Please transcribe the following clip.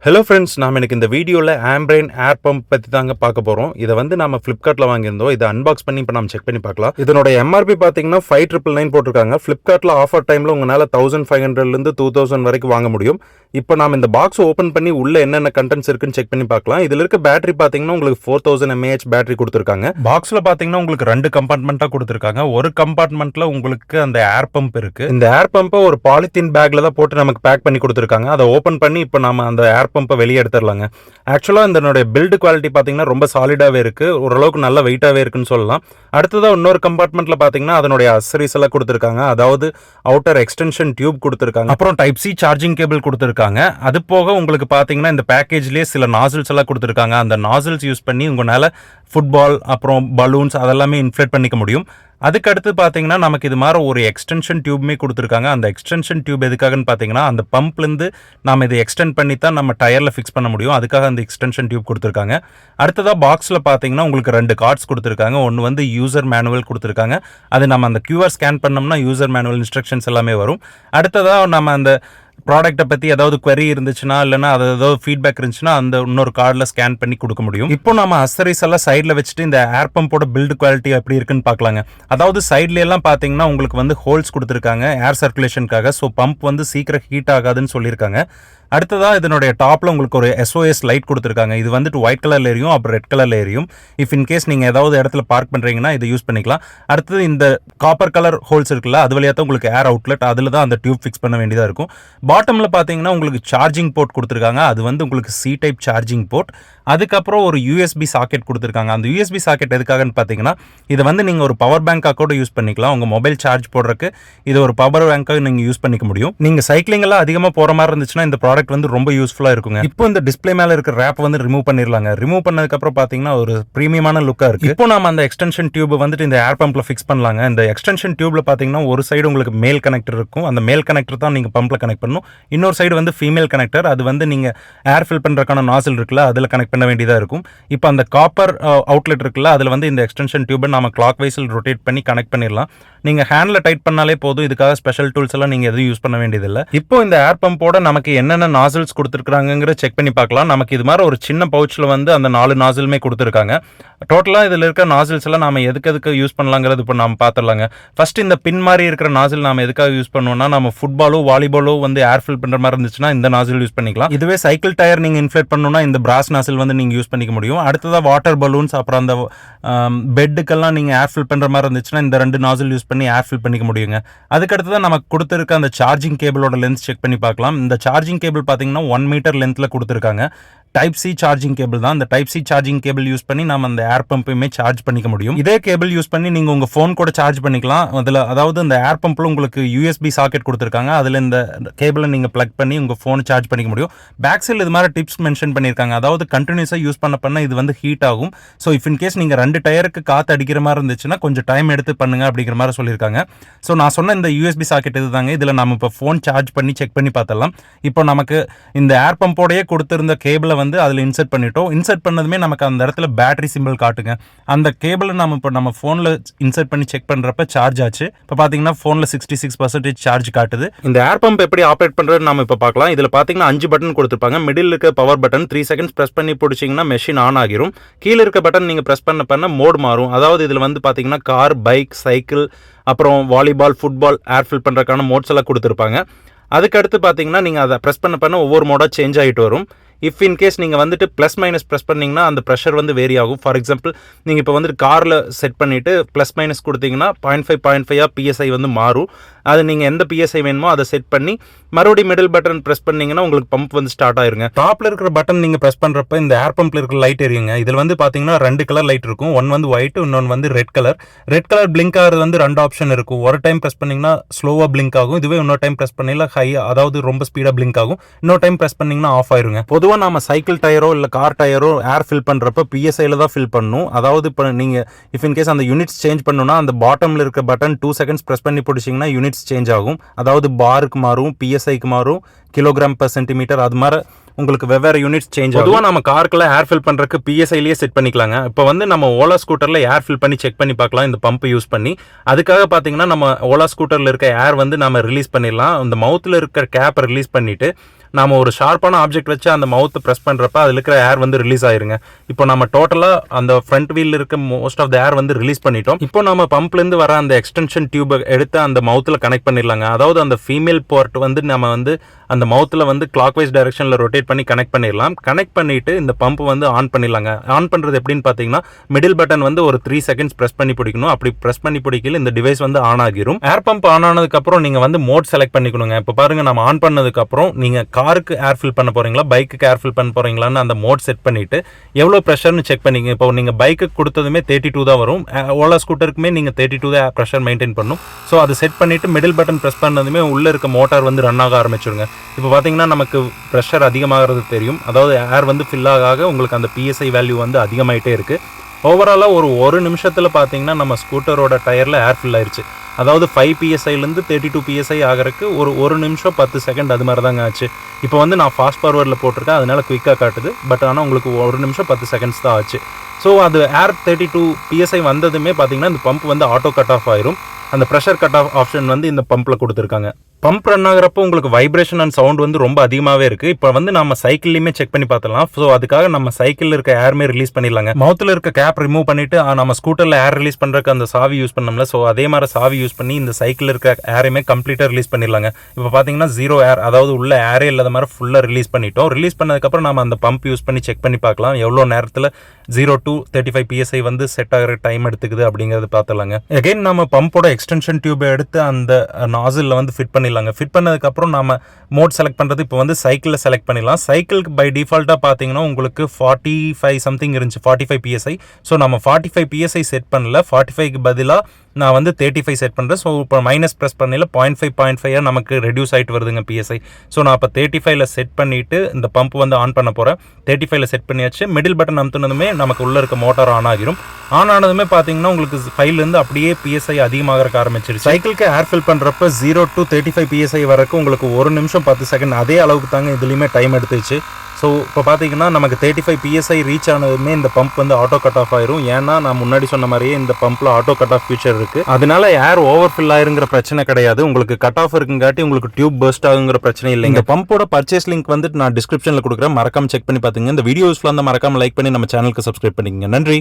Hello friends, நாம இன்னைக்கு இந்த வீடியோல Ambrane Air Pump பத்தி தாங்க பார்க்க போறோம். இத வந்து நாம Flipkartல வாங்கியிருந்தோம். இத அன்பாக்ஸ் பண்ணி இப்ப நாம செக் பண்ணி பார்க்கலாம். இதனோட MRP பாத்தீங்கன்னா 5999 போட்டுருக்காங்க. Flipkartல ஆஃபர் டைம்ல உங்களால 1500 ல இருந்து 2000 வரைக்கும் வாங்க முடியும். இப்போ நாம இந்த பாக்ஸ் ஓபன் பண்ணி உள்ள என்னென்ன கண்டென்ட்ஸ் இருக்குன்னு செக் பண்ணி பார்க்கலாம். இதுல இருக்க பேட்டரி பாத்தீங்கன்னா உங்களுக்கு 4000 mAh பேட்டரி கொடுத்திருக்காங்க. பாக்ஸ்ல பாத்தீங்கன்னா உங்களுக்கு ரெண்டு கம்பார்ட்மெண்டா கொடுத்திருக்காங்க. ஒரு கம்பார்ட்மெண்ட்ல உங்களுக்கு அந்த ஏர் பம்ப் இருக்கு. இந்த ஏர் பம்பை ஒரு பாலித்தீன் பேக்ல தான் போட்டு நமக்கு பேக் பண்ணி கொடுத்திருக்காங்க. அதை ஓபன் பண்ணி இப்போ நாம அந்த ஏர் பம்பை வெளியே எடுத்துடலாங்க. ஆக்சுவலா இதனுடைய பில்டு குவாலிட்டி பாத்தீங்கன்னா ரொம்ப சாலிடாவே இருக்கு, ஓரளவுக்கு நல்ல வெயிட்டாவே இருக்குன்னு சொல்லலாம். அடுத்ததா இன்னொரு கம்பார்ட்மெண்ட்ல பாத்தீங்கன்னா அதனுடைய அக்சசரிஸ் எல்லாம் கொடுத்திருக்காங்க. அதாவது அவுட்டர் எக்ஸ்டென்ஷன் டியூப் கொடுத்திருக்காங்க, அப்புறம் டைப் சி சார்ஜிங் கேபிள் கொடுத்திருக்காங்க. அது போக உங்களுக்கு பாத்தீங்கன்னா இந்த பேக்கேஜ்லயே சில நாசில்ஸ் எல்லாம் கொடுத்திருக்காங்க. அந்த நாசில்ஸ் யூஸ் பண்ணி உங்களால ஃபுட்பால் அப்புறம் பலூன்ஸ் அதெல்லாமே இன்ஃப்ளேட் பண்ணிக்க முடியும். அதுக்கு அடுத்து பார்த்தீங்கன்னா நமக்கு இது மாதிரி ஒரு எக்ஸ்டென்ஷன் டியூப்மே கொடுத்துருக்காங்க. அந்த எக்ஸ்டென்ஷன் டியூப் எதுக்காகன்னு பார்த்தீங்கன்னா அந்த பம்ப்லேருந்து நம்ம இதை எக்ஸ்டெண்ட் பண்ணி தான் நம்ம டயரில் ஃபிக்ஸ் பண்ண முடியும். அதுக்காக அந்த எக்ஸ்டென்ஷன் டியூப் கொடுத்துருக்காங்க. அடுத்ததாக பாக்ஸில் பார்த்தீங்கன்னா உங்களுக்கு ரெண்டு கார்ட்ஸ் கொடுத்துருக்காங்க. ஒன்று வந்து யூசர் மேனுவல் கொடுத்துருக்காங்க. அது நம்ம அந்த கியூஆர் ஸ்கேன் பண்ணோம்னா யூசர் மேனுவல் இன்ஸ்ட்ரக்ஷன்ஸ் எல்லாமே வரும். அடுத்ததாக நம்ம அந்த ப்ராடக்ட்டை பற்றி ஏதாவது query இருந்துச்சுன்னா இல்லைனா அது ஏதாவது ஃபீட்பேக் இருந்துச்சுன்னா அந்த இன்னொரு கார்டில் ஸ்கேன் பண்ணி கொடுக்க முடியும். இப்போ நம்ம அக்சசரிஸ் எல்லாம் சைடில் வச்சுட்டு இந்த ஏர் பம்போட பில்டு குவாலிட்டி எப்படி இருக்குன்னு பார்க்கலாங்க. அதாவது சைட்ல எல்லாம் பார்த்தீங்கன்னா உங்களுக்கு வந்து ஹோல்ஸ் கொடுத்துருக்காங்க ஏர் சர்க்குலேஷனுக்காக. ஸோ பம்ப் வந்து சீக்கிரம் ஹீட் ஆகாதுன்னு சொல்லியிருக்காங்க. அடுத்ததாக இதனுடைய டாப்பில் உங்களுக்கு ஒரு SOS லைட் கொடுத்துருக்காங்க. இது வந்துட்டு ஒயிட் கலரில் எரியும், அப்புறம் ரெட் கலரில் எரியும். இஃப் இன்கேஸ் நீங்கள் ஏதாவது இடத்துல பார்க் பண்ணுறீங்கன்னா இதை யூஸ் பண்ணிக்கலாம். அடுத்தது இந்த காப்பர் கலர் ஹோல்ஸ் இருக்குல்ல, அது வழியாக தான் உங்களுக்கு ஏர் அவுட்லெட், அதில் தான் அந்த டியூப் ஃபிக்ஸ் பண்ண வேண்டியதாக இருக்கும். பாட்டமில் பார்த்தீங்கன்னா உங்களுக்கு சார்ஜிங் போர்ட் கொடுத்துருக்காங்க. அது வந்து உங்களுக்கு C டைப் சார்ஜிங் போர்ட். அதுக்கப்புறம் ஒரு USB சாக்கெட் கொடுத்துருக்காங்க. அந்த USB சாக்கெட் எதுக்காகன்னு பார்த்தீங்கன்னா இதை வந்து நீங்கள் ஒரு பவர் பேங்காக கூட யூஸ் பண்ணிக்கலாம். உங்கள் மொபைல் சார்ஜ் போடுறதுக்கு இது ஒரு பவர் பேங்காக நீங்கள் யூஸ் பண்ணிக்க முடியும். நீங்கள் சைக்கிளிங் எல்லாம் அதிகமாக போகிற மாதிரி இருந்துச்சுன்னா இந்த ப்ராடக்ட் வந்து ரொம்ப யூஸ்ஃபுல்லாக இருக்குங்க. இப்போ இந்த டிஸ்பிளே மேலே இருக்கிற ரேப் வந்து ரிமூவ் பண்ணிடலாங்க. ரிமூவ் பண்ணதுக்கப்புறம் பார்த்தீங்கன்னா ஒரு ப்ரீமியமான லுக்காக இருக்குது. இப்போ நம்ம அந்த எக்ஸ்டென்ஷன் டியூப் வந்துட்டு இந்த ஏர் பம்பில் ஃபிக்ஸ் பண்ணலாங்க. இந்த எக்ஸ்டென்ஷன் டியூப்ல பார்த்தீங்கன்னா ஒரு சைடு உங்களுக்கு மேல் கனெக்டர் இருக்கும். அந்த மேல் கனெக்டர் தான் நீங்கள் பம்பில் கனெக்ட் பண்ணணும். இன்னொரு சைடு வந்து ஃபீமேல் கனெக்டர். அது வந்து நீங்கள் ஏர் ஃபில் பண்ணுறதுக்கான நாசில் இருக்குல்ல, அதில் கனெக்ட் பண்ண வேண்டியதாக இருக்கும். இப்போ அந்த காப்பர் அவுட்லெட் இருக்குல்ல, அதில் வந்து இந்த எக்ஸ்டென்ஷன் டியூபை நம்ம கிளாக் வைஸில் ரொட்டேட் பண்ணி கனெக்ட் பண்ணிடலாம். நீங்கள் ஹேண்டில் டைட் பண்ணாலே போதும். இதுக்காக ஸ்பெஷல் டூல்ஸ் எல்லாம் நீங்கள் எதுவும் யூஸ் பண்ண வேண்டியதில்லை. இப்போ இந்த ஏர் பம்போட நமக்கு என்னென்ன நாசில்ஸ் கொடுத்துருக்காங்கிற செக் பண்ணி பார்க்கலாம். நமக்கு இது மாதிரி ஒரு சின்ன பவுச்சில் வந்து அந்த 4 நாசிலுமே கொடுத்துருக்காங்க. டோட்டலாக இதில் இருக்க நாசில்ஸ் எல்லாம் நம்ம எதுக்கு யூஸ் பண்ணலாங்கிறது இப்போ நம்ம பார்த்துடலாங்க. ஃபர்ஸ்ட் இந்த பின் மாதிரி இருக்கிற நாசில் நம்ம எதுக்காக யூஸ் பண்ணுவோம்னா, நம்ம ஃபுட்பாலோ வாலிபாலோ வந்து ஏர் ஃபில் பண்ணுற மாதிரி இருந்துச்சுன்னா இந்த நாசில் யூஸ் பண்ணிக்கலாம். இதுவே சைக்கிள் டயர் நீங்கள் இன்ஃப்ளேட் பண்ணணும்னா இந்த பிராஸ் நாசில் வந்து நீங்கள் யூஸ் பண்ணிக்க முடியும். அடுத்ததாக வாட்டர் பலூன்ஸ் அப்புறம் அந்த பெட்டுக்கெல்லாம் நீங்கள் ஏர் ஃபில் பண்ணுற மாதிரி இருந்துச்சுன்னா இந்த 2 நாசில் யூஸ் பண்ணி ஏர் ஃபில் பண்ணிக்க முடியுங்க. அதுக்கடுத்ததான் நமக்கு கொடுத்துருக்க அந்த சார்ஜிங் கேபிளோட லென்த் செக் பண்ணி பார்க்கலாம். இந்த சார்ஜிங் கேபிள் பார்த்தீங்கன்னா 1 மீட்டர் லென்த்தில் கொடுத்துருக்காங்க. டைப் சி சார்ஜிங் கேபிள் தான். இந்த type C charging cable use பண்ணி நம்ம அந்த ஏர் பம்பையுமே சார்ஜ் பண்ணிக்க முடியும். இதே கேபிள் யூஸ் பண்ணி நீங்கள் உங்கள் ஃபோன் கூட சார்ஜ் பண்ணிக்கலாம். அதில் அதாவது இந்த ஏர் பம்பில் உங்களுக்கு USB சாக்கெட் கொடுத்துருக்காங்க. அதில் இந்த கேபிளை நீங்கள் ப்ளக் பண்ணி உங்கள் ஃபோனை சார்ஜ் பண்ணிக்க முடியும். பேக் சைடில் இது மாதிரி டிப்ஸ் மென்ஷன் பண்ணியிருக்காங்க. அதாவது கண்டினியூஸாக யூஸ் பண்ண இது வந்து ஹீட் ஆகும். ஸோ இஃப் இன்கேஸ் நீங்கள் 2 டயருக்கு காற்று அடிக்கிற மாதிரி இருந்துச்சுன்னா கொஞ்சம் டைம் எடுத்து பண்ணுங்க அப்படிங்கிற மாதிரி சொல்லியிருக்காங்க. ஸோ நான் சொன்ன இந்த USB சாக்கெட் இது தாங்க. இதில் நம்ம இப்போ ஃபோன் சார்ஜ் பண்ணி செக் பண்ணி பார்த்தலாம். இப்போ நமக்கு இந்த ஏர் பம்போடையே கொடுத்துருந்த கேபிளை வந்து அதில் இன்சர்ட் பண்ணிட்டோம். இன்சர்ட் பண்ணதுமே நமக்கு அந்த இடத்துல பேட்டரி சிம்பிள் காட்டுங்க. அந்த கேபிளை நம்ம இப்போ நம்ம ஃபோனில் இன்சர்ட் பண்ணி செக் பண்ணுறப்ப சார்ஜ் ஆச்சு. இப்போ பார்த்தீங்கன்னா ஃபோனில் 66% சார்ஜ் காட்டுது. இந்த ஏர் பம்ப் எப்படி ஆப்ரேட் பண்ணுறது நம்ம இப்போ பார்க்கலாம். இதில் பார்த்தீங்கன்னா 5 பட்டன் கொடுத்துருப்பாங்க. மிடில் இருக்க பவர் பட்டன் 3 செகண்ட்ஸ் ப்ரெஸ் பண்ணி பிடிச்சிங்கன்னா மெஷின் ஆன் ஆகிரும். கீழே இருக்க பட்டன் நீங்கள் ப்ரெஸ் பண்ண மோட் மாறும். அதாவது இதில் வந்து பார்த்தீங்கன்னா கார், பைக், சைக்கிள் அப்புறம் வாலிபால், ஃபுட்பால் ஏர் ஃபில் பண்ணுறதுக்கான மோட்ஸ் எல்லாம் கொடுத்துருப்பாங்க. அதுக்கடுத்து பார்த்தீங்கன்னா நீங்கள் அதை ப்ரெஸ் பண்ண ஒவ்வொரு மோடாக சேஞ்ச் ஆகிட்டு வரும். இஃப் இன்கேஸ் நீங்கள் வந்துட்டு ப்ளஸ் மைனஸ் ப்ரெஸ் பண்ணிங்கன்னா அந்த ப்ரெஷர் வந்து வேரி ஆகும். ஃபார் எக்ஸாம்பிள் நீங்கள் இப்போ வந்துட்டு காரில் செட் பண்ணிவிட்டு ப்ளஸ் மைனஸ் கொடுத்தீங்கன்னா 0.5 PSI வந்து மாறும். அது நீங்கள் எந்த PSI வேணுமோ அதை செட் பண்ணி மறுபடியும் மிடில் பட்டன் ப்ரெஸ் பண்ணிங்கன்னா உங்களுக்கு பம்ப் வந்து ஸ்டார்ட் ஆயிருங்க. டாப்பில் இருக்கிற பட்டன் நீங்கள் ப்ரெஸ் பண்ணுறப்ப இந்த ஏர் பம்பில் இருக்கிற லைட் எரியுங்க. இதில் வந்து பார்த்தீங்கன்னா 2 கலர் லைட் இருக்கும். ஒன்று வந்து ஒயிட், இன்னொன்று வந்து red colour. Red colour blink ஆகிறது வந்து 2 ஆப்ஷன் இருக்கும். ஒரு டைம் ப்ரெஸ் பண்ணிங்கன்னா ஸ்லோவாக பிளிங்க் ஆகும். இதுவே இன்னொரு டைம் ப்ரெஸ் பண்ணிங்கன்னா அதாவது ரொம்ப ஸ்பீடாக பிளிங்க் ஆகும். இன்னொரு டைம் ப்ரெஸ் பண்ணிங்கன்னா ஆஃப் ஆயிருங்க. பொதுவாக நம்ம சைக்கிள் டயரோ இல்லை கார் டயரோ ஏர் ஃபில் பண்ணுறப்ப PSIல தான் ஃபில் பண்ணணும். அதாவது இப்போ நீங்கள் இஃப் இன்கேஸ் அந்த யூனிட்ஸ் சேஞ்ச் பண்ணணும்னா அந்த பாட்டமில் இருக்க பட்டன் 2 செகண்ட்ஸ் ப்ரெஸ் பண்ணி பிடிச்சிங்கன்னா யூனிட்ஸ் சேஞ்ச் ஆகும். அதாவது பாருக்கு மாறும், PSIக்கு மாறும், கிலோகிராம் பர் சென்டிமீட்டர், அது மாதிரி உங்களுக்கு வெவ்வேறு யூனிட்ஸ் சேஞ்ச் ஆகும். பொதுவாக நம்ம காருக்குள்ள ஏர் ஃபில் பண்ணுறதுக்கு PSIலேயே செட் பண்ணிக்கலாங்க. இப்போ வந்து நம்ம ஓலா ஸ்கூட்டரில் ஏர் ஃபில் பண்ணி செக் பண்ணி பார்க்கலாம் இந்த பம்பை யூஸ் பண்ணி. அதுக்காக பார்த்தீங்கன்னா நம்ம ஓலா ஸ்கூட்டரில் இருக்க ஏர் வந்து நம்ம ரிலீஸ் பண்ணிடலாம். இந்த மவுத்தில் இருக்கிற கேப்பை ரிலீஸ் பண்ணிவிட்டு நாம ஒரு ஷார்ப்பான ஆப்ஜெக்ட் வச்சு அந்த மவுத்தை ப்ரெஸ் பண்ணுறப்ப அதில் இருக்கிற ஏர் வந்து ரிலீஸ் ஆயிருங்க. இப்போ நம்ம டோட்டலாக அந்த ஃப்ரண்ட் வீல் இருக்க மோஸ்ட் ஆஃப் த ஏர் வந்து ரிலீஸ் பண்ணிட்டோம். இப்போ நம்ம பம்ப்லேருந்து வர அந்த எக்ஸ்டென்ஷன் டியூபை எடுத்து அந்த மவுத்தில் கனெக்ட் பண்ணிடலாங்க. அதாவது அந்த ஃபீமேல் போர்ட் வந்து நம்ம வந்து அந்த மவுத்தில் வந்து கிளாக் வைஸ் டைரக்ஷனில் ரொட்டேட் பண்ணி கனெக்ட் பண்ணிடலாம். கனெக்ட் பண்ணிட்டு இந்த பம்ப் வந்து ஆன் பண்ணிடலாங்க. ஆன் பண்ணுறது எப்படின்னு பார்த்தீங்கன்னா மிடில் பட்டன் வந்து ஒரு 3 செகண்ட்ஸ் ப்ரெஸ் பண்ணி பிடிக்கணும். அப்படி ப்ரெஸ் பண்ணி பிடிக்கல இந்த டிவைஸ் வந்து ஆன் ஆகிரும். ஏர் பம்ப் ஆன் ஆனதுக்கப்புறம் நீங்கள் வந்து மோட் செலக்ட் பண்ணிக்கணுங்க. இப்போ பாருங்க நம்ம ஆன் பண்ணதுக்கப்புறம் நீங்கள் காருக்கு ஏர் ஃபில் பண்ண போறீங்களா பைக்குக்கு ஏர் ஃபில் பண்ண போறீங்களான்னு அந்த மோட் செட் பண்ணிட்டு எவ்வளோ ப்ரெஷர்னு செக் பண்ணிங்க. இப்போ நீங்கள் பைக்குக்கு கொடுத்ததுமே 32 தான் வரும். ஓலா ஸ்கூட்டருக்குமே நீங்கள் 32 தான் ப்ரெஷர் மெயின்டைன் பண்ணணும். ஸோ அதை செட் பண்ணிட்டு மிடில் பட்டன் ப்ரெஸ் பண்ணதுமே உள்ளே இருக்க மோட்டார் வந்து ரன் ஆக ஆரம்பிச்சிருங்க. இப்போ பார்த்தீங்கன்னா நமக்கு ப்ரெஷர் அதிகமாகிறது தெரியும். அதாவது ஏர் வந்து ஃபில் ஆக உங்களுக்கு அந்த PSI வேல்யூ வந்து அதிகமாயிட்டே இருக்குது. ஓவராலாக ஒரு நிமிஷத்தில் பார்த்தீங்கன்னா நம்ம ஸ்கூட்டரோட டயரில் ஏர் ஃபில் ஆயிடுச்சு. அதாவது 5 PSIலேருந்து 32 PSI ஆகிறதுக்கு ஒரு நிமிஷம் 10 செகண்ட் அது மாதிரி தாங்க ஆச்சு. இப்போ வந்து நான் ஃபாஸ்ட் ஃபார்வர்டில் போட்டிருக்கேன், அதனால குயிக்காக காட்டுது. பட் ஆனால் உங்களுக்கு 1 நிமிஷம் 10 செகண்ட்ஸ் தான் ஆச்சு. ஸோ அது ஏர் 32 PSI வந்ததுமே பார்த்தீங்கன்னா இந்த பம்ப் வந்து ஆட்டோ கட் ஆஃப் ஆயிரும். அந்த ப்ரெஷர் கட் ஆஃப் ஆப்ஷன் வந்து இந்த பம்பில் கொடுத்துருக்காங்க. பம்ப் ரன் ஆகிறப்போ உங்களுக்கு வைப்ரேஷன் அண்ட் சவுண்ட் வந்து ரொம்ப அதிகமாகவே இருக்குது. இப்போ வந்து நம்ம சைக்கிள்லையுமே செக் பண்ணி பார்த்துலாம். ஸோ அதுக்காக நம்ம சைக்கிளில் இருக்க ஏருமே ரிலீஸ் பண்ணிடலாங்க. மவுத்தில் இருக்க கேப் ரிமூவ் பண்ணிட்டு நம்ம ஸ்கூட்டரில் ஏர் ரிலீஸ் பண்ணுறதுக்கு அந்த சாவி யூஸ் பண்ணோம்ல, ஸோ அதே மாதிரி சாவி யூஸ் பண்ணி இந்த சைக்கிளில் இருக்க ஏரையுமே கம்ப்ளீட்டாக ரிலீஸ் பண்ணிடலாங்க. இப்போ பார்த்தீங்கன்னா 0 ஏர், அதாவது உள்ள ஏரே இல்லாத மாதிரி ஃபுல்லாக ரிலீஸ் பண்ணிட்டோம். ரிலீஸ் பண்ணதுக்கப்புறம் நம்ம அந்த பம்ப் யூஸ் பண்ணி செக் பண்ணி பார்க்கலாம் எவ்வளோ நேரத்தில் 0 to 35 PSI வந்து செட் ஆகிற டைம் எடுத்துக்குது அப்படிங்கிறது பார்த்துலாங்க. அகைன் நம்ம பம்போட எக்ஸ்டென்ஷன் டியூபை எடுத்து அந்த நாசிலில் வந்து ஃபிட் பண்ணிடலாங்க. ஃபிட் பண்ணதுக்கப்புறம் நம்ம மோட் செலக்ட் பண்ணுறது இப்போ வந்து சைக்கிளில் செலக்ட் பண்ணிடலாம். சைக்கிளுக்கு பை டிஃபால்ட்டாக பார்த்தீங்கன்னா உங்களுக்கு 45 சம்திங் இருந்துச்சு, 45 PSI. ஸோ நம்ம 45 PSI செட் பண்ணல, 45க்கு பதிலாக நான் வந்து 35 செட் பண்ணுறேன். ஸோ இப்போ மைனஸ் ப்ரெஸ் பண்ணல 0.5 நமக்கு ரெடியூஸ் ஆகிட்டு வருதுங்க PSI. ஸோ நான் இப்போ 35ல் செட் பண்ணிவிட்டு இந்த பம்ப் வந்து ஆன் பண்ண போகிறேன். 35ல் செட் பண்ணியாச்சு. மிடில் பட்டன் அமுத்துனதுமே நமக்கு உள்ளே இருக்க மோட்டார் ஆன் ஆகிரும். ஆன் ஆனதுமே பார்த்தீங்கன்னா உங்களுக்கு 5லேருந்து அப்படியே PSI அதிகமாக ஆரம்பிச்சிருச்சு. சைக்கிளுக்கு ஏர் ஃபில் பண்ணுறப்ப 0 to 35 PSI வரைக்கும் உங்களுக்கு 1 நிமிஷம் 10 செகண்ட் அதே அளவுக்கு தாங்க இதுலேயுமே டைம் எடுத்துச்சு. ஸோ இப்போ பார்த்தீங்கன்னா நமக்கு 35 PSI ரீச் ஆனதுமே இந்த பம்ப் வந்து ஆட்டோ கட் ஆஃப் ஆயிரும். ஏன்னா நான் முன்னாடி சொன்ன மாதிரியே இந்த பம்பில் ஆட்டோ கட் ஆஃப் ஃபீச்சர் இருக்குது. அதனால ஏர் ஓவர் ஃபில் ஆயிருங்கிற பிரச்சனை கிடையாது. உங்களுக்கு கட் ஆஃப் இருக்குங்காட்டி உங்களுக்கு டியூப் பர்ஸ்ட் ஆகுங்கிற பிரச்சனை இல்லை. இந்த பம்போட பர்ச்சேஸ் லிங்க் வந்து நான் டிஸ்கிரிப்ஷனில் கொடுக்குறேன், மறக்காம செக் பண்ணி பார்த்துங்க. இந்த வீடியோ யூஸ்ஃபுல்லாக இருந்தால் மறக்காம லைக் பண்ணி நம்ம சேனலுக்கு சப்ஸ்கிரைப் பண்ணிக்கங்க. நன்றி.